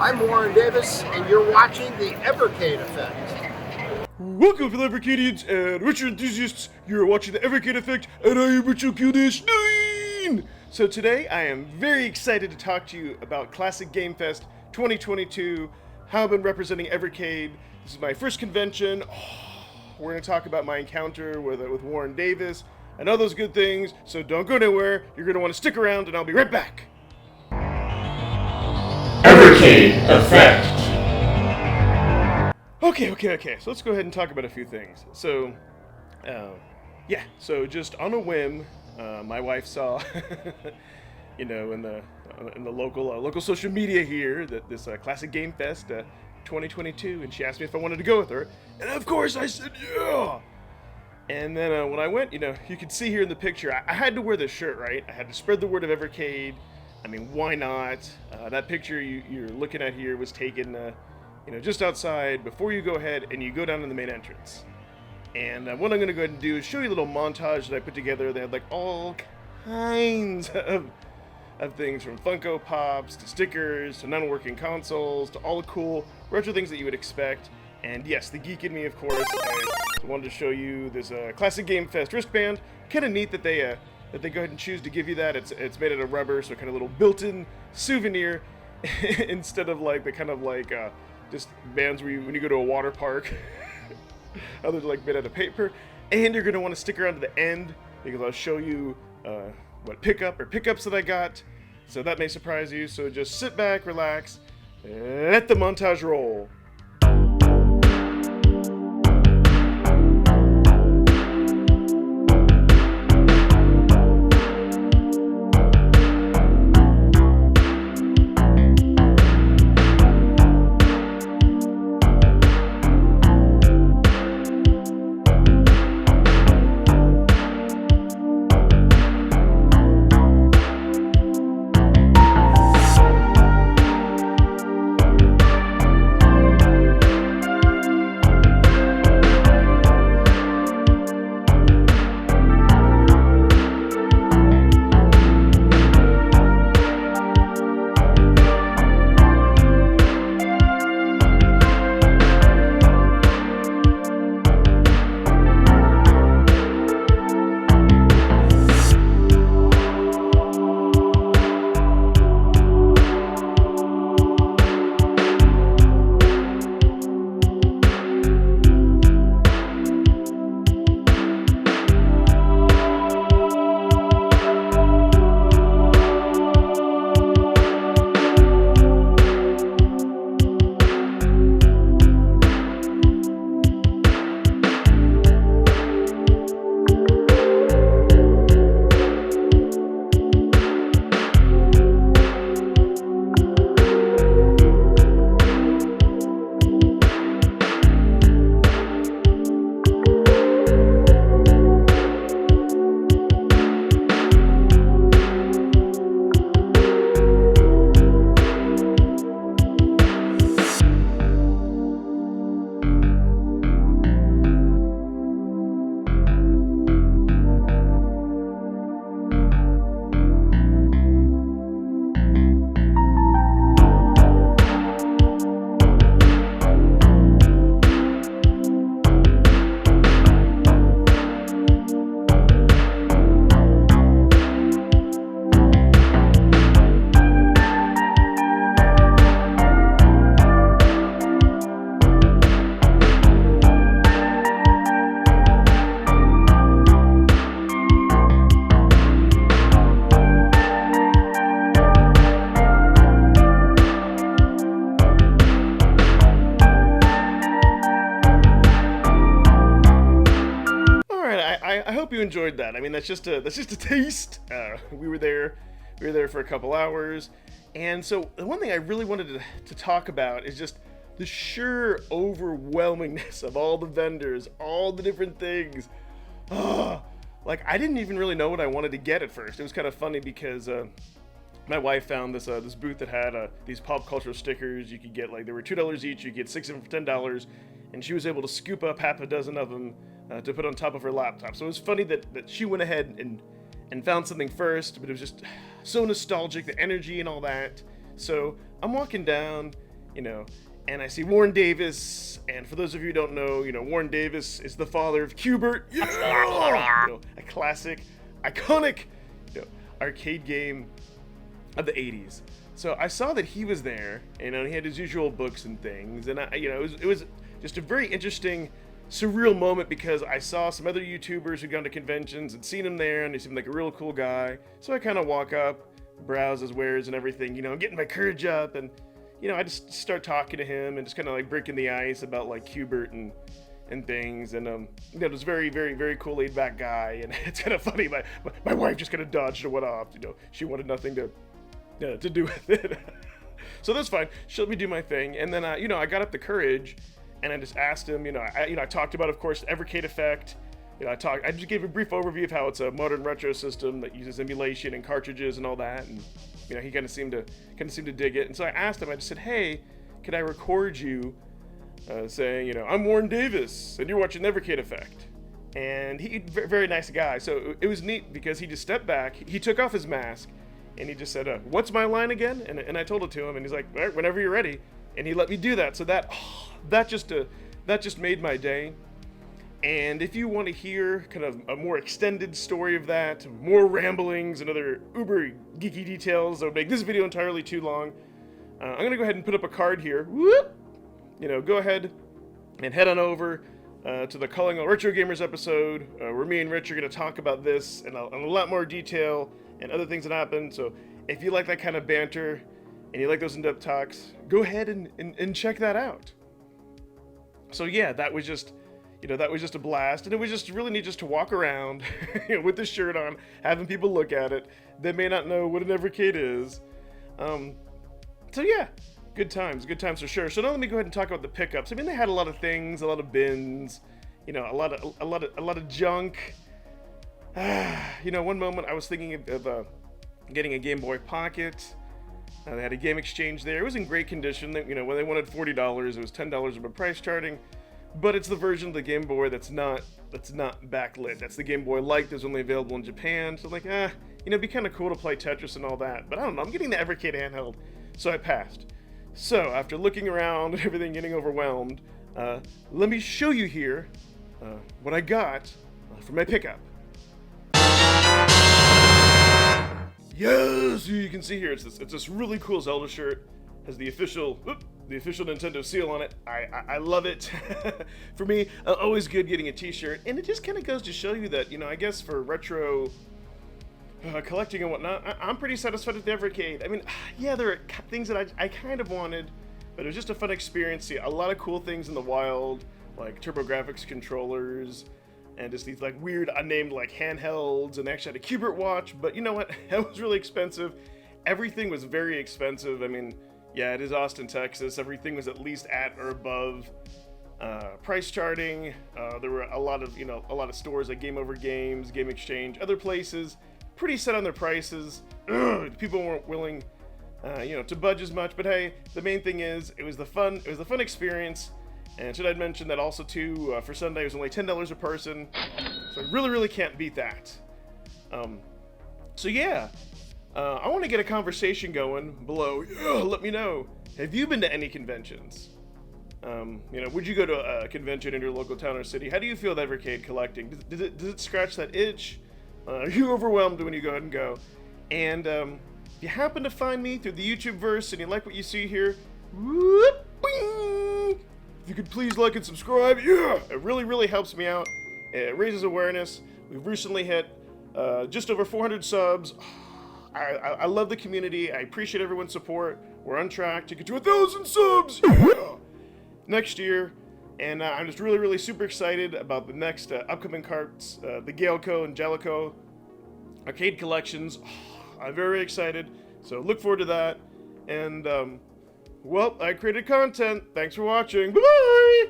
I'm Warren Davis, and you're watching the Evercade Effect. Welcome, fellow Evercadians and Richard enthusiasts. You're watching the Evercade Effect, and I am Richard Q-9. So today, I am very excited to talk to you about Classic Game Fest 2022, how I've been representing Evercade. This is my first convention. We're going to talk about my encounter with Warren Davis and all those good things, so don't go anywhere. You're going to want to stick around, and I'll be right back. Evercade Effect. Okay. So let's go ahead and talk about a few things. So, so just on a whim, my wife saw, in the local social media here that this Classic Game Fest 2022, and she asked me if I wanted to go with her, and of course I said yeah. And then when I went, you could see here in the picture, I had to wear this shirt, right? I had to spread the word of Evercade. I mean, why not? That picture you're looking at here was taken, just outside before you go ahead and you go down to the main entrance. And what I'm going to go ahead and do is show you a little montage that I put together. They had like all kinds of things, from Funko Pops to stickers to non-working consoles to all the cool retro things that you would expect. And yes, the geek in me, of course, I wanted to show you this Classic Game Fest wristband. Kind of neat that they go ahead and choose to give you that. It's made out of rubber, so kind of a little built-in souvenir instead of like the kind of like just bands where when you go to a water park, others are like made out of paper. And you're gonna want to stick around to the end because I'll show you what pickups that I got. So that may surprise you. So just sit back, relax, let the montage roll. I hope you enjoyed that. I mean, that's just a taste. We were there for a couple hours, and so the one thing I really wanted to talk about is just the sheer overwhelmingness of all the vendors, all the different things. Like, I didn't even really know what I wanted to get at first. It was kind of funny because my wife found this booth that had these pop culture stickers. You could get, like, they were $2 each. You could get 6 of them for $10, and she was able to scoop up half a dozen of them to put on top of her laptop. So it was funny that she went ahead and found something first, but it was just so nostalgic, the energy and all that. So I'm walking down, and I see Warren Davis, and for those of you who don't know, Warren Davis is the father of Q*bert, a classic, iconic, arcade game of the 80s. So I saw that he was there, and he had his usual books and things, and it was just a very interesting, surreal moment because I saw some other YouTubers who'd gone to conventions and seen him there, and he seemed like a real cool guy. So I kind of walk up, browse his wares and everything, getting my courage up, and I just start talking to him and just kind of like breaking the ice about like Q*bert and things, and this very, very, very cool laid back guy, and it's kind of funny. My wife just kind of dodged and went off. She wanted nothing to do with it. So that's fine. She let me do my thing, and then I got up the courage, and I just asked him. I talked about, of course, the Evercade effect. I just gave a brief overview of how it's a modern retro system that uses emulation and cartridges and all that, and he kind of seemed to dig it. And so I asked him. I just said, "Hey, could I record you saying, I'm Warren Davis, and you're watching the Evercade effect?" And he, very nice guy. So it was neat because he just stepped back. He took off his mask, and he just said, "What's my line again?" And I told it to him, and he's like, "All right, whenever you're ready." And he let me do that. So that just made my day. And if you want to hear kind of a more extended story of that, more ramblings and other uber geeky details that would make this video entirely too long, I'm going to go ahead and put up a card here. Whoop! Go ahead and head on over to the Calling All Retro Gamers episode, where me and Rich are going to talk about this in a lot more detail and other things that happened. So if you like that kind of banter and you like those in-depth talks, go ahead and check that out. So yeah, that was just a blast, and it was just really neat just to walk around with this shirt on, having people look at it. They may not know what an Evercade is. So yeah, good times for sure. So now let me go ahead and talk about the pickups. I mean, they had a lot of things, a lot of bins, a lot of junk. One moment I was thinking of getting a Game Boy Pocket. They had a game exchange there. It was in great condition. When they wanted $40, it was $10 of a price charting. But it's the version of the Game Boy that's not backlit. That's the Game Boy Light that's only available in Japan. So it'd be kind of cool to play Tetris and all that. But I don't know, I'm getting the Evercade Handheld, so I passed. So after looking around and everything, getting overwhelmed, let me show you here what I got for my pickup. Yes, you can see here, it's this really cool Zelda shirt. Has the official Nintendo seal on it. I love it. For me, always good getting a t-shirt, and it just kind of goes to show you that, I guess for retro collecting and whatnot, I'm pretty satisfied with the Evercade. I mean, yeah, there are things that I kind of wanted, but it was just a fun experience. See, a lot of cool things in the wild, like TurboGrafx controllers, and just these like weird unnamed like handhelds, and they actually had a Q*bert watch, but you know what? That was really expensive. Everything was very expensive. I mean, yeah, it is Austin, Texas. Everything was at least at or above price charting. There were a lot of stores like Game Over Games, Game Exchange, other places, pretty set on their prices. People weren't willing, to budge as much. But hey, the main thing is it was the fun experience. And should I mention that also too, for Sunday it was only $10 a person, so I really can't beat that. So yeah. I want to get a conversation going below. Let me know. Have you been to any conventions? Would you go to a convention in your local town or city? How do you feel with Evercade collecting? Does it scratch that itch? Are you overwhelmed when you go ahead and go? And if you happen to find me through the YouTube verse and you like what you see here, whoop, bing, if you could please like and subscribe, yeah, it really helps me out. It raises awareness. We've recently hit just over 400 subs. I love the community. I appreciate everyone's support. We're on track to get to 1,000 subs next year, and I'm just really super excited about the next upcoming carts, the Galeco and Jellico arcade collections. I'm very excited, so look forward to that. And well, I created content. Thanks for watching. Bye bye.